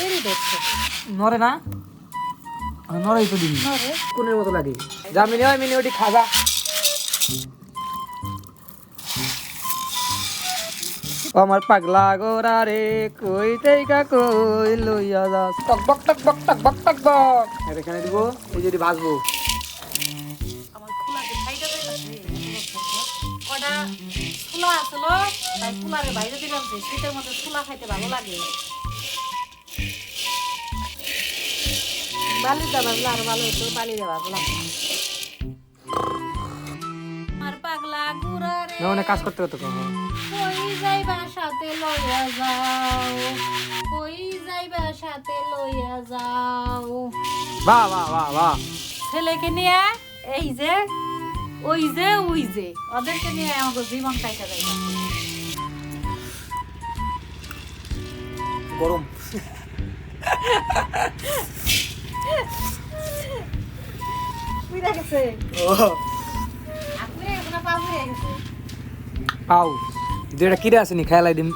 এরই দেখছো নরে না নরেই তো দিবি নরে কোনের মতো লাগে যা মিনি হয় মিনি ওটি খাবা আমার পাগলা গোরা রে কই তেইকা কই লইয়া যাস টক বক টক বক টক বক টক বক এখানে দিব এই যদি ভাজবো আমার খোলাতে খাইতে যাইতাছে ওটা খোলা আসলো তাই খোলারে বাইরে দিলাম যে শীতের মধ্যে খোলা খাইতে ভালো লাগে বালিটা ভাজলে আরো ভালো হতো বালিটা ভাজলাম আমার পাগলা গুড়া রে না অনেক কাজ করতে করতে কম কই যাইবা সাথে লইয়া যাও কই যাইবা সাথে লইয়া যাও বাহ বাহ বাহ বাহ ছেলেকে নিয়ে এই যে ওই যে ওদেরকে নিয়ে আমাকে জীবন কাইটা যাইবা গরম বুঝা গেছে ও আপনি এখন পাবো হয়ে গেছে পাও যেটা কিরে আসেনি খেয়ালাই দিম